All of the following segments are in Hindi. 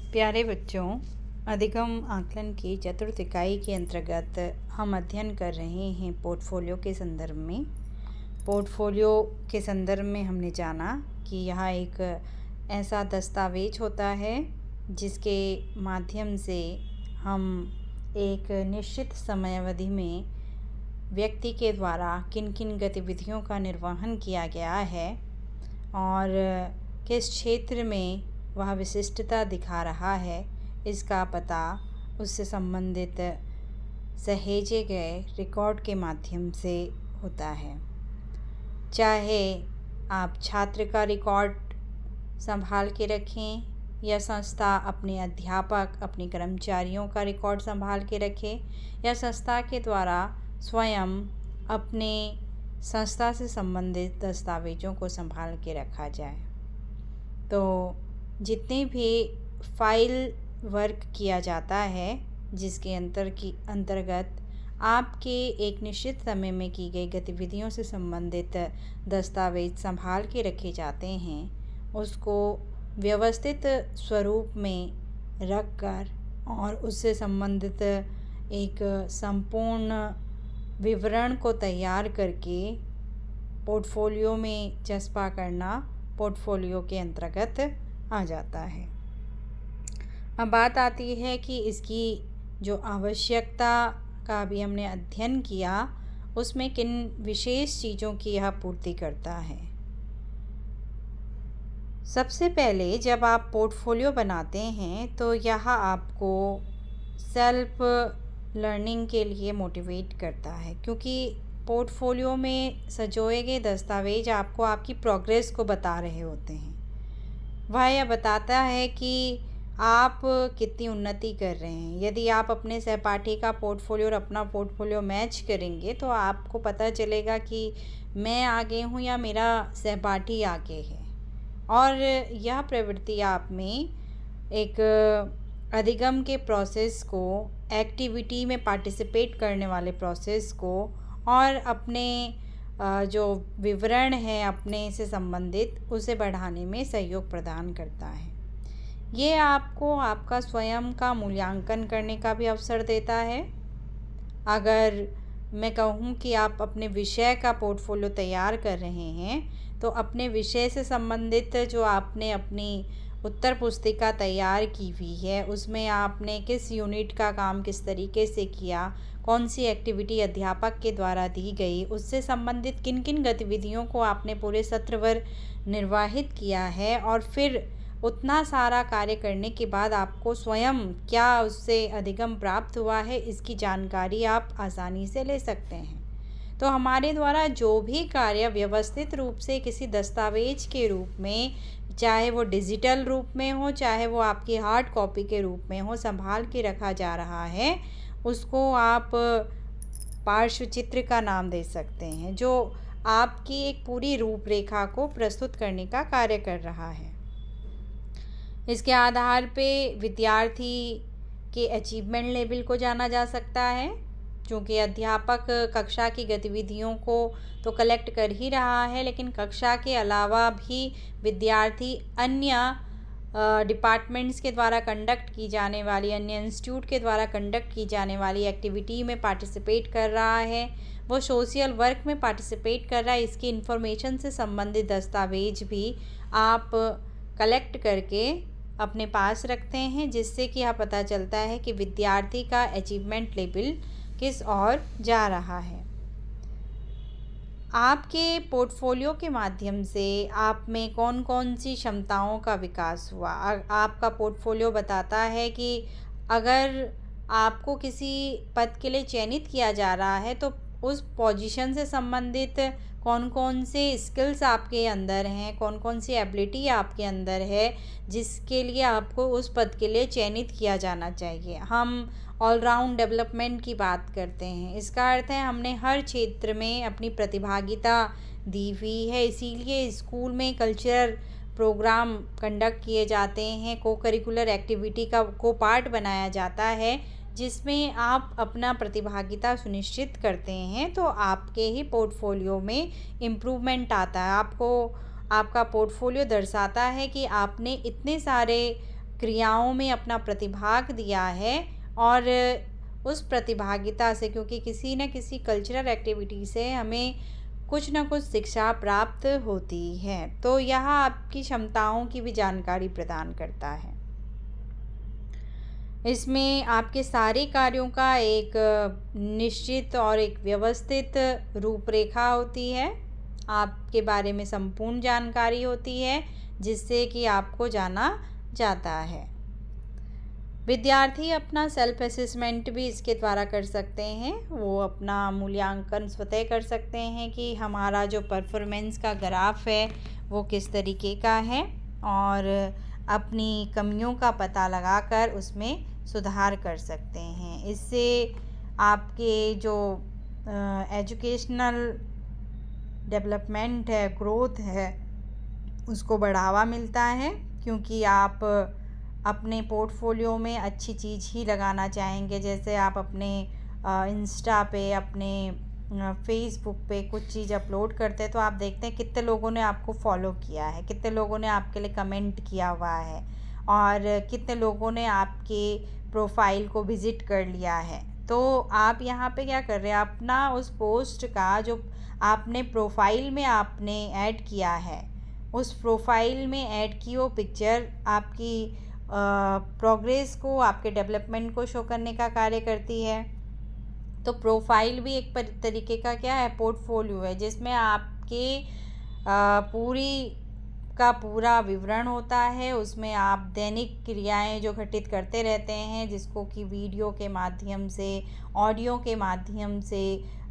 प्यारे बच्चों, अधिगम आकलन की चतुर्थ इकाई के अंतर्गत हम अध्ययन कर रहे हैं पोर्टफोलियो के संदर्भ में। पोर्टफोलियो के संदर्भ में हमने जाना कि यह एक ऐसा दस्तावेज होता है जिसके माध्यम से हम एक निश्चित समयावधि में व्यक्ति के द्वारा किन किन गतिविधियों का निर्वहन किया गया है और किस क्षेत्र में वह विशिष्टता दिखा रहा है, इसका पता उससे संबंधित सहेजे गए रिकॉर्ड के माध्यम से होता है। चाहे आप छात्र का रिकॉर्ड संभाल के रखें या संस्था अपने अध्यापक, अपने कर्मचारियों का रिकॉर्ड संभाल के रखे या संस्था के द्वारा स्वयं अपने संस्था से संबंधित दस्तावेजों को संभाल के रखा जाए। तो जितने भी फाइल वर्क किया जाता है जिसके अंतर्गत आपके एक निश्चित समय में की गई गतिविधियों से संबंधित दस्तावेज संभाल के रखे जाते हैं, उसको व्यवस्थित स्वरूप में रखकर और उससे संबंधित एक संपूर्ण विवरण को तैयार करके पोर्टफोलियो में चस्पा करना पोर्टफोलियो के अंतर्गत आ जाता है। अब बात आती है कि इसकी जो आवश्यकता का भी हमने अध्ययन किया, उसमें किन विशेष चीज़ों की यह पूर्ति करता है। सबसे पहले जब आप पोर्टफोलियो बनाते हैं तो यह आपको सेल्फ लर्निंग के लिए मोटिवेट करता है, क्योंकि पोर्टफोलियो में सजोए गए दस्तावेज आपको आपकी प्रोग्रेस को बता रहे होते हैं। वह यह बताता है कि आप कितनी उन्नति कर रहे हैं। यदि आप अपने सहपाठी का पोर्टफोलियो और अपना पोर्टफोलियो मैच करेंगे तो आपको पता चलेगा कि मैं आगे हूँ या मेरा सहपाठी आगे है, और यह प्रवृत्ति आप में एक अधिगम के प्रोसेस को, एक्टिविटी में पार्टिसिपेट करने वाले प्रोसेस को और अपने जो विवरण है अपने से संबंधित, उसे बढ़ाने में सहयोग प्रदान करता है। ये आपको आपका स्वयं का मूल्यांकन करने का भी अवसर देता है। अगर मैं कहूँ कि आप अपने विषय का पोर्टफोलियो तैयार कर रहे हैं तो अपने विषय से संबंधित जो आपने अपनी उत्तर पुस्तिका तैयार की हुई है उसमें आपने किस यूनिट का काम किस तरीके से किया, कौन सी एक्टिविटी अध्यापक के द्वारा दी गई, उससे संबंधित किन किन गतिविधियों को आपने पूरे सत्र भर निर्वाहित किया है, और फिर उतना सारा कार्य करने के बाद आपको स्वयं क्या उससे अधिगम प्राप्त हुआ है, इसकी जानकारी आप आसानी से ले सकते हैं। तो हमारे द्वारा जो भी कार्य व्यवस्थित रूप से किसी दस्तावेज के रूप में, चाहे वो डिजिटल रूप में हो चाहे वो आपकी हार्ड कॉपी के रूप में हो, संभाल के रखा जा रहा है, उसको आप पार्श्व चित्र का नाम दे सकते हैं, जो आपकी एक पूरी रूपरेखा को प्रस्तुत करने का कार्य कर रहा है। इसके आधार पे विद्यार्थी के अचीवमेंट लेवल को जाना जा सकता है, क्योंकि अध्यापक कक्षा की गतिविधियों को तो कलेक्ट कर ही रहा है, लेकिन कक्षा के अलावा भी विद्यार्थी अन्य डिपार्टमेंट्स के द्वारा कंडक्ट की जाने वाली, अन्य इंस्टीट्यूट के द्वारा कंडक्ट की जाने वाली एक्टिविटी में पार्टिसिपेट कर रहा है, वो सोशल वर्क में पार्टिसिपेट कर रहा है। इसकी इन्फॉर्मेशन से संबंधित दस्तावेज भी आप कलेक्ट करके अपने पास रखते हैं, जिससे कि यह पता चलता है कि विद्यार्थी का अचीवमेंट लेवल किस ओर जा रहा है। आपके पोर्टफोलियो के माध्यम से आप में कौन कौन सी क्षमताओं का विकास हुआ। आपका पोर्टफोलियो बताता है कि अगर आपको किसी पद के लिए चयनित किया जा रहा है तो उस पोजीशन से संबंधित कौन कौन से स्किल्स आपके अंदर हैं, कौन कौन सी एबिलिटी आपके अंदर है जिसके लिए आपको उस पद के लिए चयनित किया जाना चाहिए। हम ऑलराउंड डेवलपमेंट की बात करते हैं। इसका अर्थ है हमने हर क्षेत्र में अपनी प्रतिभागिता दी हुई है, इसीलिए स्कूल में कल्चरल प्रोग्राम कंडक्ट किए जाते हैं, को करिकुलर एक्टिविटी को पार्ट बनाया जाता है, जिसमें आप अपना प्रतिभागिता सुनिश्चित करते हैं, तो आपके ही पोर्टफोलियो में इम्प्रूवमेंट आता है। आपका पोर्टफोलियो दर्शाता है कि आपने इतने सारे क्रियाओं में अपना प्रतिभाग दिया है और उस प्रतिभागिता से, क्योंकि किसी न किसी कल्चरल एक्टिविटी से हमें कुछ न कुछ शिक्षा प्राप्त होती है, तो यह आपकी क्षमताओं की भी जानकारी प्रदान करता है। इसमें आपके सारे कार्यों का एक निश्चित और एक व्यवस्थित रूपरेखा होती है। आपके बारे में संपूर्ण जानकारी होती है जिससे कि आपको जाना जाता है। विद्यार्थी अपना सेल्फ असेसमेंट भी इसके द्वारा कर सकते हैं। वो अपना मूल्यांकन स्वतः कर सकते हैं कि हमारा जो परफॉर्मेंस का ग्राफ है वो किस तरीके का है, और अपनी कमियों का पता लगाकर उसमें सुधार कर सकते हैं। इससे आपके जो एजुकेशनल डेवलपमेंट है, ग्रोथ है, उसको बढ़ावा मिलता है, क्योंकि आप अपने पोर्टफोलियो में अच्छी चीज़ ही लगाना चाहेंगे। जैसे आप अपने इंस्टा पे, अपने फेसबुक पे कुछ चीज़ अपलोड करते हैं तो आप देखते हैं कितने लोगों ने आपको फॉलो किया है, कितने लोगों ने आपके लिए कमेंट किया हुआ है, और कितने लोगों ने आपके प्रोफाइल को विज़िट कर लिया है। तो आप यहाँ पे क्या कर रहे हैं, अपना उस पोस्ट का जो आपने प्रोफाइल में आपने ऐड किया है, उस प्रोफाइल में ऐड की वो पिक्चर आपकी प्रोग्रेस को, आपके डेवलपमेंट को शो करने का कार्य करती है। तो प्रोफाइल भी एक तरीके का क्या है, पोर्टफोलियो है, जिसमें आपके पूरी का पूरा विवरण होता है। उसमें आप दैनिक क्रियाएं जो घटित करते रहते हैं, जिसको कि वीडियो के माध्यम से, ऑडियो के माध्यम से,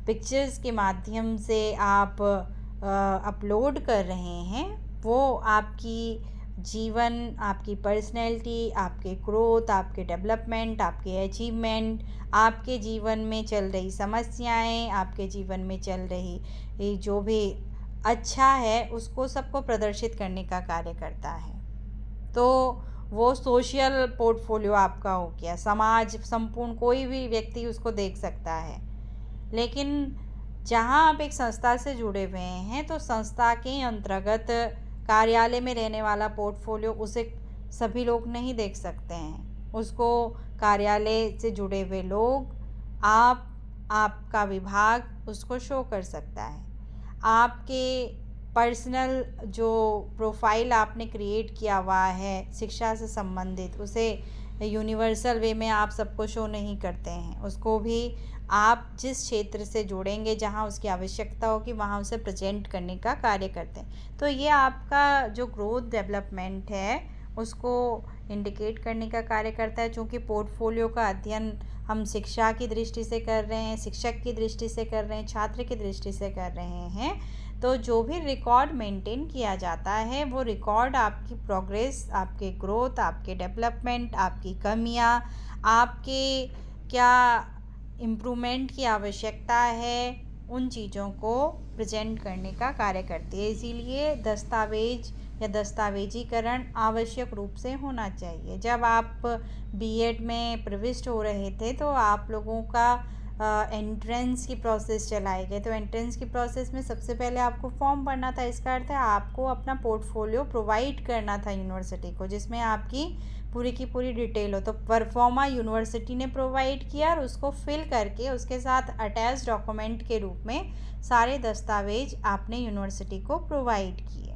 पिक्चर्स के माध्यम से आप अपलोड कर रहे हैं, वो आपकी जीवन, आपकी पर्सनैलिटी, आपके ग्रोथ, आपके डेवलपमेंट, आपके अचीवमेंट, आपके जीवन में चल रही समस्याएं, आपके जीवन में चल रही जो भी अच्छा है उसको सबको प्रदर्शित करने का कार्य करता है। तो वो सोशल पोर्टफोलियो आपका हो गया, समाज संपूर्ण कोई भी व्यक्ति उसको देख सकता है। लेकिन जहाँ आप एक संस्था से जुड़े हुए हैं तो संस्था के अंतर्गत कार्यालय में रहने वाला पोर्टफोलियो उसे सभी लोग नहीं देख सकते हैं। उसको कार्यालय से जुड़े हुए लोग, आपका विभाग उसको शो कर सकता है। आपके पर्सनल जो प्रोफाइल आपने क्रिएट किया हुआ है शिक्षा से संबंधित, उसे यूनिवर्सल वे में आप सबको शो नहीं करते हैं। उसको भी आप जिस क्षेत्र से जुड़ेंगे, जहाँ उसकी आवश्यकता होगी, वहाँ उसे प्रेजेंट करने का कार्य करते हैं। तो ये आपका जो ग्रोथ डेवलपमेंट है उसको इंडिकेट करने का कार्य करता है। चूँकि पोर्टफोलियो का अध्ययन हम शिक्षा की दृष्टि से कर रहे हैं, शिक्षक की दृष्टि से कर रहे हैं, छात्र की दृष्टि से कर रहे हैं, तो जो भी रिकॉर्ड मेंटेन किया जाता है वो रिकॉर्ड आपकी प्रोग्रेस, आपके ग्रोथ, आपके डेवलपमेंट, आपकी कमियां, आपके क्या इम्प्रूवमेंट की आवश्यकता है, उन चीज़ों को प्रेजेंट करने का कार्य करती है। इसीलिए दस्तावेज या दस्तावेजीकरण आवश्यक रूप से होना चाहिए। जब आप बीएड में प्रविष्ट हो रहे थे तो आप लोगों का एंट्रेंस की प्रोसेस चलाई गई। तो एंट्रेंस की प्रोसेस में सबसे पहले आपको फॉर्म भरना था। इसका अर्थ है आपको अपना पोर्टफोलियो प्रोवाइड करना था यूनिवर्सिटी को, जिसमें आपकी पूरी की पूरी डिटेल हो। तो परफॉर्मा यूनिवर्सिटी ने प्रोवाइड किया और उसको फिल करके उसके साथ अटैच डॉक्यूमेंट के रूप में सारे दस्तावेज आपने यूनिवर्सिटी को प्रोवाइड किए।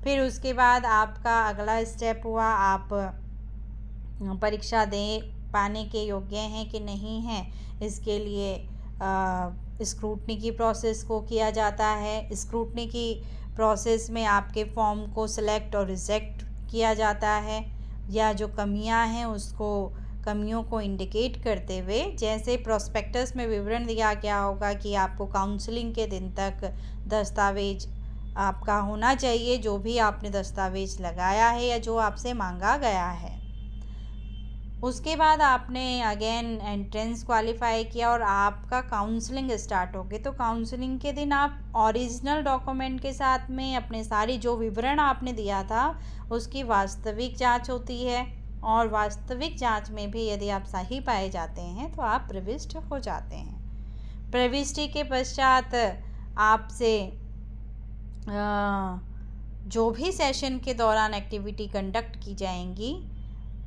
फिर उसके बाद आपका अगला स्टेप हुआ, आप परीक्षा दे पाने के योग्य हैं कि नहीं हैं, इसके लिए स्क्रूटनी की प्रोसेस को किया जाता है। स्क्रूटनी की प्रोसेस में आपके फॉर्म को सिलेक्ट और रिजेक्ट किया जाता है, या जो कमियां हैं उसको, कमियों को इंडिकेट करते हुए, जैसे प्रोस्पेक्टस में विवरण दिया गया होगा कि आपको काउंसलिंग के दिन तक दस्तावेज आपका होना चाहिए, जो भी आपने दस्तावेज लगाया है या जो आपसे मांगा गया है। उसके बाद आपने अगेन एंट्रेंस क्वालिफाई किया और आपका काउंसलिंग स्टार्ट हो गई। तो काउंसलिंग के दिन आप ओरिजिनल डॉक्यूमेंट के साथ में अपने सारी जो विवरण आपने दिया था उसकी वास्तविक जांच होती है, और वास्तविक जांच में भी यदि आप सही पाए जाते हैं तो आप प्रविष्ट हो जाते हैं। प्रविष्टि के पश्चात आपसे जो भी सेशन के दौरान एक्टिविटी कंडक्ट की जाएंगी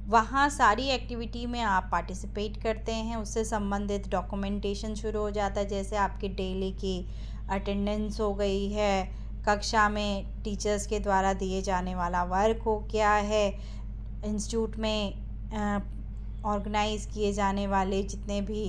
वहाँ सारी एक्टिविटी में आप पार्टिसिपेट करते हैं, उससे संबंधित डॉक्यूमेंटेशन शुरू हो जाता है, जैसे आपके डेली की अटेंडेंस हो गई है, कक्षा में टीचर्स के द्वारा दिए जाने वाला वर्क हो क्या है, इंस्टीट्यूट में ऑर्गेनाइज़ किए जाने वाले जितने भी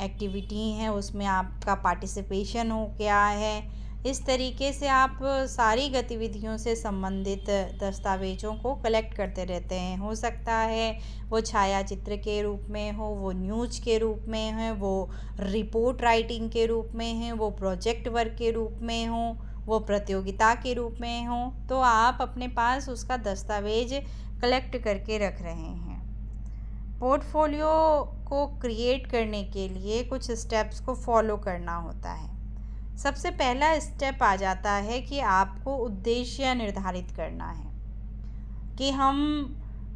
एक्टिविटी हैं उसमें आपका पार्टिसिपेशन हो क्या है। इस तरीके से आप सारी गतिविधियों से संबंधित दस्तावेज़ों को कलेक्ट करते रहते हैं। हो सकता है वो छायाचित्र के रूप में हो, वो न्यूज़ के रूप में है, वो रिपोर्ट राइटिंग के रूप में है, वो प्रोजेक्ट वर्क के रूप में हो, वो प्रतियोगिता के रूप में हो। तो आप अपने पास उसका दस्तावेज कलेक्ट करके रख रहे हैं। पोर्टफोलियो को क्रिएट करने के लिए कुछ स्टेप्स को फॉलो करना होता है। सबसे पहला स्टेप आ जाता है कि आपको उद्देश्य निर्धारित करना है कि हम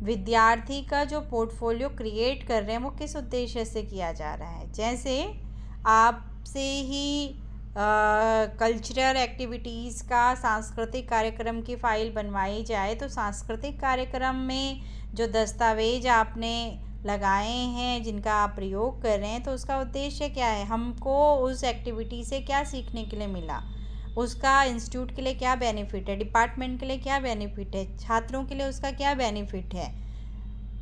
विद्यार्थी का जो पोर्टफोलियो क्रिएट कर रहे हैं वो किस उद्देश्य से किया जा रहा है। जैसे आपसे ही कल्चरल एक्टिविटीज़ का सांस्कृतिक कार्यक्रम की फ़ाइल बनवाई जाए तो सांस्कृतिक कार्यक्रम में जो दस्तावेज आपने लगाए हैं, जिनका आप प्रयोग कर रहे हैं, तो उसका उद्देश्य क्या है, हमको उस एक्टिविटी से क्या सीखने के लिए मिला, उसका इंस्टीट्यूट के लिए क्या बेनिफिट है, डिपार्टमेंट के लिए क्या बेनिफिट है, छात्रों के लिए उसका क्या बेनिफिट है।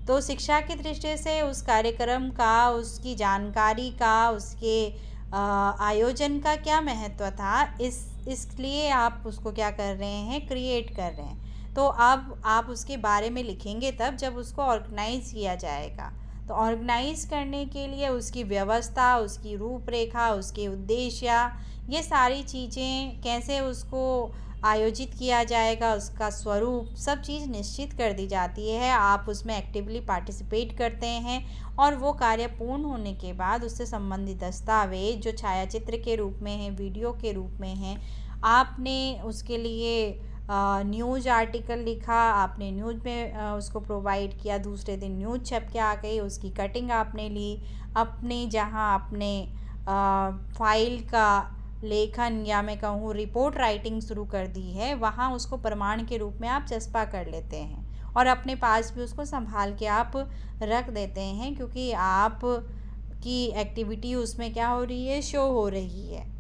तो शिक्षा की दृष्टि से उस कार्यक्रम का, उसकी जानकारी का, उसके आयोजन का क्या महत्व था, इसलिए आप उसको क्या कर रहे हैं, क्रिएट कर रहे हैं। तो अब आप उसके बारे में लिखेंगे तब जब उसको ऑर्गेनाइज़ किया जाएगा। तो ऑर्गेनाइज़ करने के लिए उसकी व्यवस्था, उसकी रूपरेखा, उसके उद्देश्य, ये सारी चीज़ें, कैसे उसको आयोजित किया जाएगा, उसका स्वरूप, सब चीज़ निश्चित कर दी जाती है। आप उसमें एक्टिवली पार्टिसिपेट करते हैं और वो कार्य पूर्ण होने के बाद उससे संबंधित दस्तावेज जो छायाचित्र के रूप में है, वीडियो के रूप में है, आपने उसके लिए न्यूज़ आर्टिकल लिखा, आपने न्यूज़ में उसको प्रोवाइड किया, दूसरे दिन न्यूज़ छप के आ गई, उसकी कटिंग आपने ली, अपने जहाँ आपने फाइल का लेखन या मैं कहूँ रिपोर्ट राइटिंग शुरू कर दी है, वहाँ उसको प्रमाण के रूप में आप चस्पा कर लेते हैं और अपने पास भी उसको संभाल के आप रख देते हैं, क्योंकि आप की एक्टिविटी उसमें क्या हो रही है, शो हो रही है।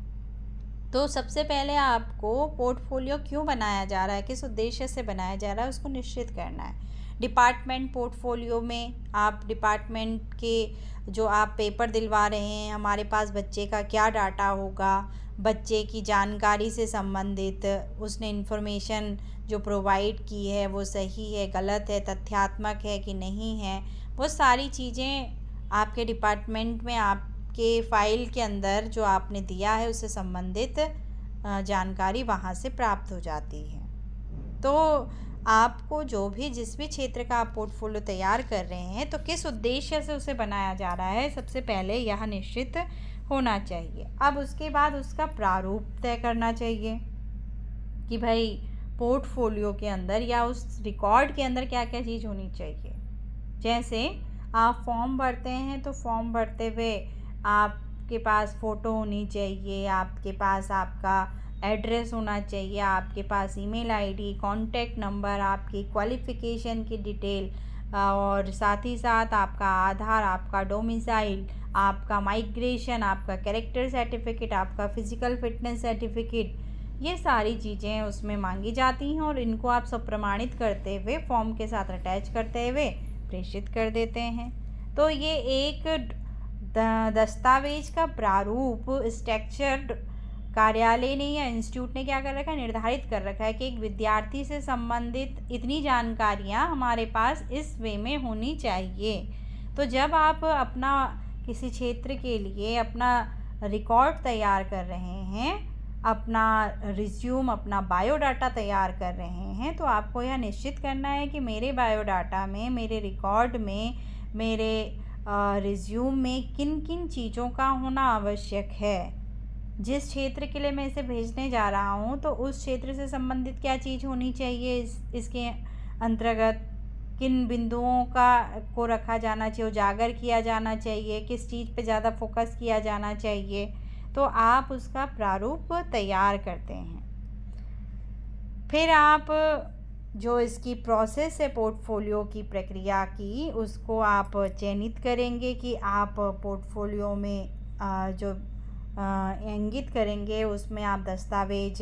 तो सबसे पहले आपको पोर्टफोलियो क्यों बनाया जा रहा है, किस उद्देश्य से बनाया जा रहा है, उसको निश्चित करना है। डिपार्टमेंट पोर्टफोलियो में आप डिपार्टमेंट के जो आप पेपर दिलवा रहे हैं, हमारे पास बच्चे का क्या डाटा होगा, बच्चे की जानकारी से संबंधित उसने इन्फॉर्मेशन जो प्रोवाइड की है वो सही है, गलत है, तथ्यात्मक है कि नहीं है, वो सारी चीज़ें आपके डिपार्टमेंट में आपके फ़ाइल के अंदर जो आपने दिया है उससे संबंधित जानकारी वहाँ से प्राप्त हो जाती है। तो आपको जो भी जिस भी क्षेत्र का आप पोर्टफोलियो तैयार कर रहे हैं तो किस उद्देश्य से उसे बनाया जा रहा है, सबसे पहले यह निश्चित होना चाहिए। अब उसके बाद उसका प्रारूप तय करना चाहिए कि भाई पोर्टफोलियो के अंदर या उस रिकॉर्ड के अंदर क्या क्या चीज़ होनी चाहिए। जैसे आप फॉर्म भरते हैं तो फॉर्म भरते हुए आपके पास फ़ोटो होनी चाहिए, आपके पास आपका एड्रेस होना चाहिए, आपके पास ईमेल आईडी, कॉन्टैक्ट नंबर, आपकी क्वालिफ़िकेशन की डिटेल और साथ ही साथ आपका आधार, आपका डोमिसाइल, आपका माइग्रेशन, आपका कैरेक्टर सर्टिफिकेट, आपका फ़िज़िकल फिटनेस सर्टिफिकेट, ये सारी चीज़ें उसमें मांगी जाती हैं और इनको आप सब प्रमाणित करते हुए फॉर्म के साथ अटैच करते हुए प्रेषित कर देते हैं। तो ये एक दस्तावेज का प्रारूप स्ट्रक्चर्ड कार्यालय ने या इंस्टीट्यूट ने क्या कर रखा है, निर्धारित कर रखा है कि एक विद्यार्थी से संबंधित इतनी जानकारियाँ हमारे पास इस वे में होनी चाहिए। तो जब आप अपना किसी क्षेत्र के लिए अपना रिकॉर्ड तैयार कर रहे हैं, अपना रिज्यूम, अपना बायोडाटा तैयार कर रहे हैं, तो आपको यह निश्चित करना है कि मेरे बायोडाटा में, मेरे रिकॉर्ड में, मेरे रिज्यूम में किन किन चीज़ों का होना आवश्यक है। जिस क्षेत्र के लिए मैं इसे भेजने जा रहा हूँ तो उस क्षेत्र से संबंधित क्या चीज़ होनी चाहिए, इसके अंतर्गत किन बिंदुओं को रखा जाना चाहिए, उजागर किया जाना चाहिए, किस चीज़ पे ज़्यादा फोकस किया जाना चाहिए। तो आप उसका प्रारूप तैयार करते हैं। फिर आप जो इसकी प्रोसेस है पोर्टफोलियो की प्रक्रिया की, उसको आप चयनित करेंगे कि आप पोर्टफोलियो में जो इंगित करेंगे उसमें आप दस्तावेज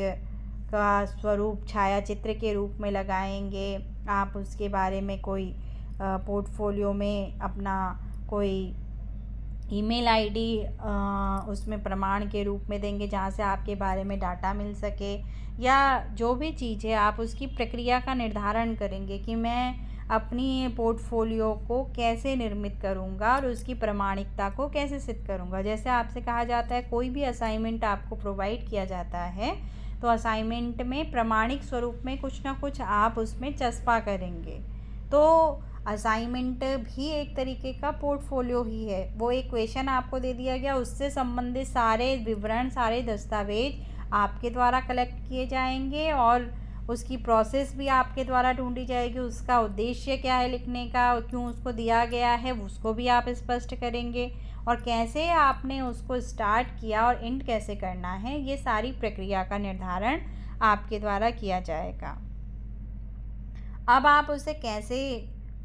का स्वरूप छायाचित्र के रूप में लगाएंगे। आप उसके बारे में कोई पोर्टफोलियो में अपना कोई ईमेल आईडी उसमें प्रमाण के रूप में देंगे जहाँ से आपके बारे में डाटा मिल सके, या जो भी चीज़ है आप उसकी प्रक्रिया का निर्धारण करेंगे कि मैं अपनी पोर्टफोलियो को कैसे निर्मित करूँगा और उसकी प्रामाणिकता को कैसे सिद्ध करूँगा। जैसे आपसे कहा जाता है कोई भी असाइनमेंट आपको प्रोवाइड किया जाता है तो असाइनमेंट में प्रमाणिक स्वरूप में कुछ ना कुछ आप उसमें चस्पा करेंगे। तो असाइनमेंट भी एक तरीके का पोर्टफोलियो ही है। वो एक क्वेश्चन आपको दे दिया गया, उससे संबंधित सारे विवरण, सारे दस्तावेज आपके द्वारा कलेक्ट किए जाएंगे और उसकी प्रोसेस भी आपके द्वारा ढूंढी जाएगी। उसका उद्देश्य क्या है लिखने का, क्यों उसको दिया गया है, उसको भी आप स्पष्ट करेंगे और कैसे आपने उसको स्टार्ट किया और एंड कैसे करना है, ये सारी प्रक्रिया का निर्धारण आपके द्वारा किया जाएगा। अब आप उसे कैसे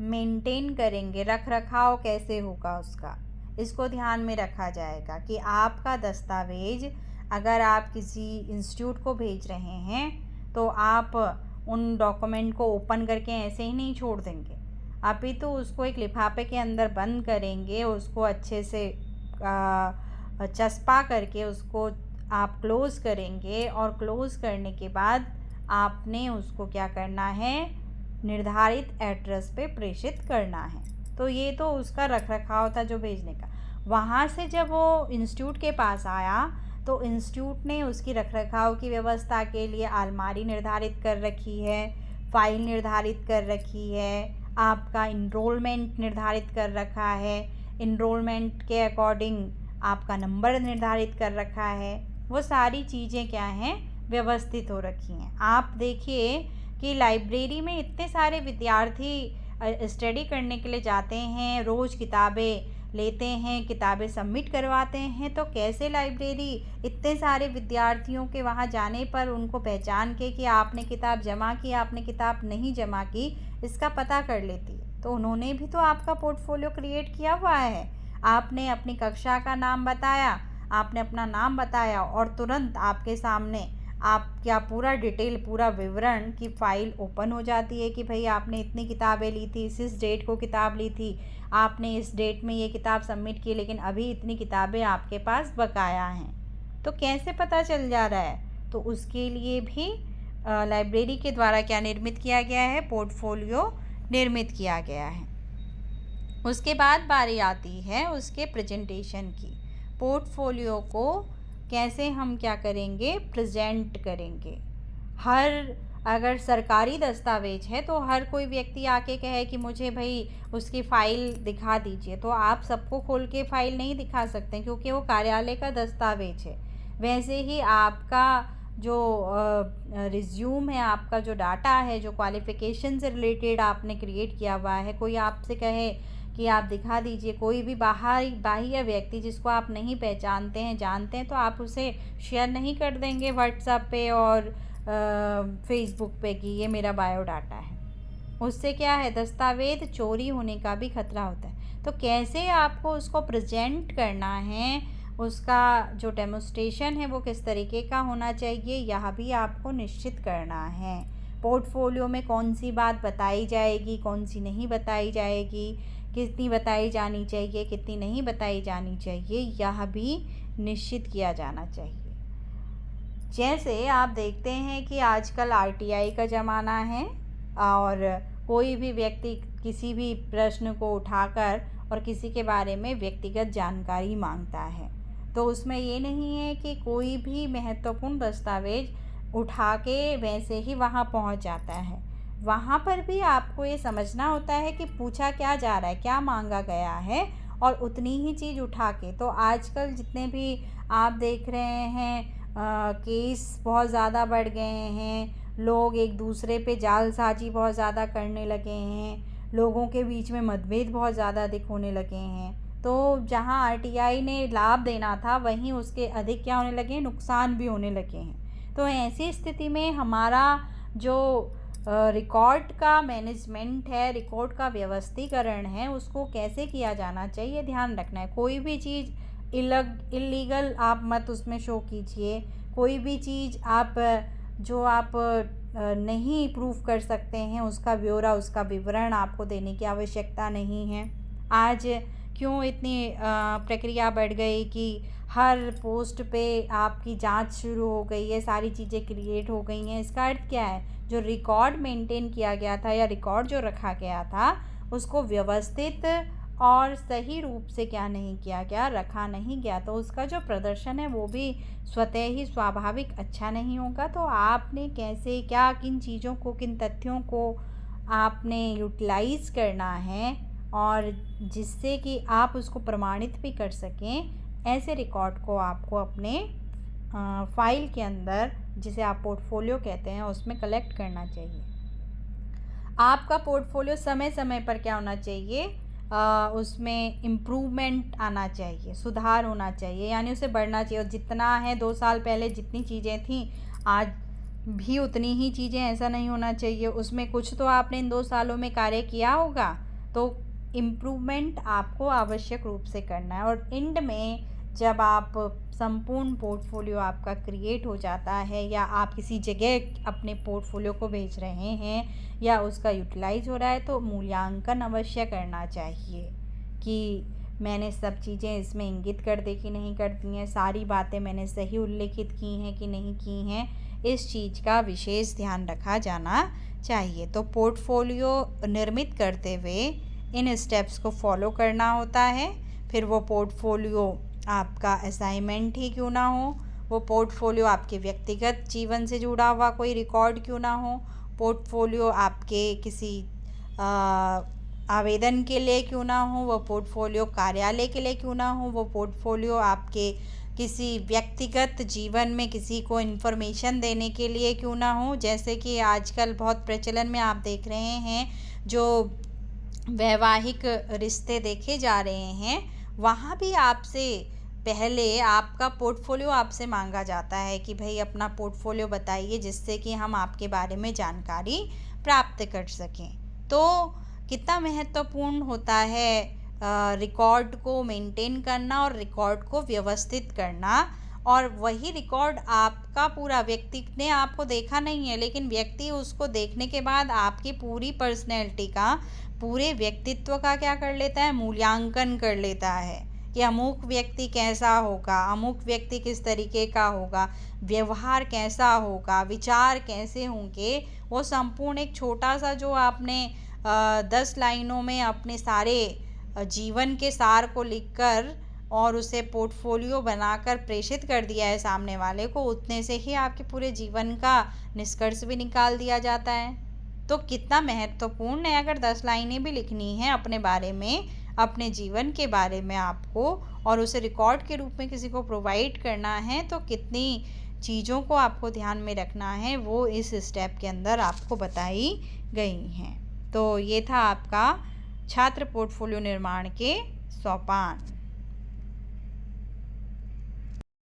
मेंटेन करेंगे, रख रखाव कैसे होगा उसका, इसको ध्यान में रखा जाएगा कि आपका दस्तावेज अगर आप किसी इंस्टीट्यूट को भेज रहे हैं तो आप उन डॉक्यूमेंट को ओपन करके ऐसे ही नहीं छोड़ देंगे, अभी तो उसको एक लिफाफे के अंदर बंद करेंगे, उसको अच्छे से चस्पा करके उसको आप क्लोज़ करेंगे और क्लोज़ करने के बाद आपने उसको क्या करना है, निर्धारित एड्रेस पे प्रेषित करना है। तो ये तो उसका रखरखाव था जो भेजने का। वहाँ से जब वो इंस्टीट्यूट के पास आया तो इंस्टीट्यूट ने उसकी रखरखाव की व्यवस्था के लिए अलमारी निर्धारित कर रखी है, फाइल निर्धारित कर रखी है, आपका इनरोलमेंट निर्धारित कर रखा है, इनरोलमेंट के अकॉर्डिंग आपका नंबर निर्धारित कर रखा है। वो सारी चीज़ें क्या हैं, व्यवस्थित हो रखी हैं। आप देखिए कि लाइब्रेरी में इतने सारे विद्यार्थी स्टडी करने के लिए जाते हैं, रोज़ किताबें लेते हैं, किताबें सबमिट करवाते हैं, तो कैसे लाइब्रेरी इतने सारे विद्यार्थियों के वहाँ जाने पर उनको पहचान के कि आपने किताब जमा की, आपने किताब नहीं जमा की, इसका पता कर लेती है। तो उन्होंने भी तो आपका पोर्टफोलियो क्रिएट किया हुआ है। आपने अपनी कक्षा का नाम बताया, आपने अपना नाम बताया और तुरंत आपके सामने आप क्या पूरा डिटेल, पूरा विवरण की फ़ाइल ओपन हो जाती है कि भाई आपने इतनी किताबें ली थी, इस डेट को किताब ली थी, आपने इस डेट में ये किताब सबमिट की, लेकिन अभी इतनी किताबें आपके पास बकाया हैं। तो कैसे पता चल जा रहा है? तो उसके लिए भी लाइब्रेरी के द्वारा क्या निर्मित किया गया है, पोर्टफोलियो निर्मित किया गया है। उसके बाद बारी आती है उसके प्रेजेंटेशन की। पोर्टफोलियो को कैसे हम क्या करेंगे, प्रेजेंट करेंगे। अगर सरकारी दस्तावेज है तो हर कोई व्यक्ति आके कहे कि मुझे भाई उसकी फ़ाइल दिखा दीजिए, तो आप सबको खोल के फ़ाइल नहीं दिखा सकते क्योंकि वो कार्यालय का दस्तावेज है। वैसे ही आपका जो रिज्यूम है, आपका जो डाटा है, जो क्वालिफ़िकेशन से रिलेटेड आपने क्रिएट किया हुआ है, कोई आपसे कहे कि आप दिखा दीजिए, कोई भी बाह्य व्यक्ति जिसको आप नहीं पहचानते हैं, जानते हैं, तो आप उसे शेयर नहीं कर देंगे व्हाट्सएप पे और फेसबुक पे कि ये मेरा बायोडाटा है। उससे क्या है, दस्तावेज चोरी होने का भी खतरा होता है। तो कैसे आपको उसको प्रेजेंट करना है, उसका जो डेमोस्ट्रेशन है वो किस तरीके का होना चाहिए, यह भी आपको निश्चित करना है। पोर्टफोलियो में कौन सी बात बताई जाएगी, कौन सी नहीं बताई जाएगी, कितनी बताई जानी चाहिए, कितनी नहीं बताई जानी चाहिए, यह भी निश्चित किया जाना चाहिए। जैसे आप देखते हैं कि आजकल आरटीआई का ज़माना है और कोई भी व्यक्ति किसी भी प्रश्न को उठाकर और किसी के बारे में व्यक्तिगत जानकारी मांगता है, तो उसमें ये नहीं है कि कोई भी महत्वपूर्ण दस्तावेज उठा के वैसे ही वहाँ पहुँच जाता है। वहाँ पर भी आपको ये समझना होता है कि पूछा क्या जा रहा है, क्या मांगा गया है, और उतनी ही चीज़ उठा के। तो आजकल जितने भी आप देख रहे हैं केस बहुत ज़्यादा बढ़ गए हैं, लोग एक दूसरे पे जालसाजी बहुत ज़्यादा करने लगे हैं, लोगों के बीच में मतभेद बहुत ज़्यादा अधिक होने लगे हैं। तो जहाँ आरटीआई ने लाभ देना था वहीं उसके अधिक क्या होने लगे हैं, नुकसान भी होने लगे हैं। तो ऐसी स्थिति में हमारा जो रिकॉर्ड का मैनेजमेंट है, रिकॉर्ड का व्यवस्थीकरण है, उसको कैसे किया जाना चाहिए ध्यान रखना है। कोई भी चीज़ इलीगल आप मत उसमें शो कीजिए। कोई भी चीज़ आप जो आप नहीं प्रूफ कर सकते हैं उसका ब्यौरा, उसका विवरण आपको देने की आवश्यकता नहीं है। आज क्यों इतनी प्रक्रिया बढ़ गई कि हर पोस्ट पे आपकी जांच शुरू हो गई है, सारी चीज़ें क्रिएट हो गई हैं। इसका अर्थ क्या है? जो रिकॉर्ड मेंटेन किया गया था या रिकॉर्ड जो रखा गया था उसको व्यवस्थित और सही रूप से क्या नहीं किया गया, रखा नहीं गया, तो उसका जो प्रदर्शन है वो भी स्वतः ही स्वाभाविक अच्छा नहीं होगा। तो आपने कैसे क्या किन चीज़ों को, किन तथ्यों को आपने यूटिलाइज़ करना है और जिससे कि आप उसको प्रमाणित भी कर सकें, ऐसे रिकॉर्ड को आपको अपने फाइल के अंदर, जिसे आप पोर्टफोलियो कहते हैं, उसमें कलेक्ट करना चाहिए। आपका पोर्टफोलियो समय समय पर क्या होना चाहिए, उसमें इम्प्रूवमेंट आना चाहिए, सुधार होना चाहिए, यानी उसे बढ़ना चाहिए। और जितना है 2 साल पहले जितनी चीज़ें थीं आज भी उतनी ही चीज़ें, ऐसा नहीं होना चाहिए। उसमें कुछ तो आपने इन 2 सालों में कार्य किया होगा, तो इम्प्रूवमेंट आपको आवश्यक रूप से करना है। और एंड में जब आप संपूर्ण पोर्टफोलियो आपका क्रिएट हो जाता है या आप किसी जगह अपने पोर्टफोलियो को भेज रहे हैं या उसका यूटिलाइज हो रहा है, तो मूल्यांकन अवश्य करना चाहिए कि मैंने सब चीज़ें इसमें इंगित कर दी कि नहीं कर दी हैं, सारी बातें मैंने सही उल्लेखित की हैं कि नहीं की हैं। इस चीज़ का विशेष ध्यान रखा जाना चाहिए। तो पोर्टफोलियो निर्मित करते हुए इन स्टेप्स को फॉलो करना होता है। फिर वो पोर्टफोलियो आपका असाइनमेंट ही क्यों ना हो, वो पोर्टफोलियो आपके व्यक्तिगत जीवन से जुड़ा हुआ कोई रिकॉर्ड क्यों ना हो, पोर्टफोलियो आपके किसी आवेदन के लिए क्यों ना हो, वो पोर्टफोलियो कार्यालय के लिए क्यों ना हो, वो पोर्टफोलियो आपके किसी व्यक्तिगत जीवन में किसी को इन्फॉर्मेशन देने के लिए क्यों ना हो। जैसे कि आजकल बहुत प्रचलन में आप देख रहे हैं, जो वैवाहिक रिश्ते देखे जा रहे हैं, वहाँ भी आपसे पहले आपका पोर्टफोलियो आपसे मांगा जाता है कि भाई अपना पोर्टफोलियो बताइए, जिससे कि हम आपके बारे में जानकारी प्राप्त कर सकें। तो कितना महत्वपूर्ण होता है रिकॉर्ड को मेंटेन करना और रिकॉर्ड को व्यवस्थित करना। और वही रिकॉर्ड आपका पूरा, व्यक्ति ने आपको देखा नहीं है, लेकिन व्यक्ति उसको देखने के बाद आपकी पूरी पर्सनैलिटी का, पूरे व्यक्तित्व का क्या कर लेता है, मूल्यांकन कर लेता है कि अमुक व्यक्ति कैसा होगा, अमुक व्यक्ति किस तरीके का होगा, व्यवहार कैसा होगा, विचार कैसे होंगे। वो संपूर्ण एक छोटा सा जो आपने 10 लाइनों में अपने सारे जीवन के सार को लिखकर और उसे पोर्टफोलियो बनाकर प्रेषित कर दिया है सामने वाले को, उतने से ही आपके पूरे जीवन का निष्कर्ष भी निकाल दिया जाता है। तो कितना महत्वपूर्ण है, अगर 10 लाइनें भी लिखनी हैं अपने बारे में, अपने जीवन के बारे में आपको, और उसे रिकॉर्ड के रूप में किसी को प्रोवाइड करना है, तो कितनी चीज़ों को आपको ध्यान में रखना है, वो इस स्टेप के अंदर आपको बताई गई हैं। तो ये था आपका छात्र पोर्टफोलियो निर्माण के सोपान।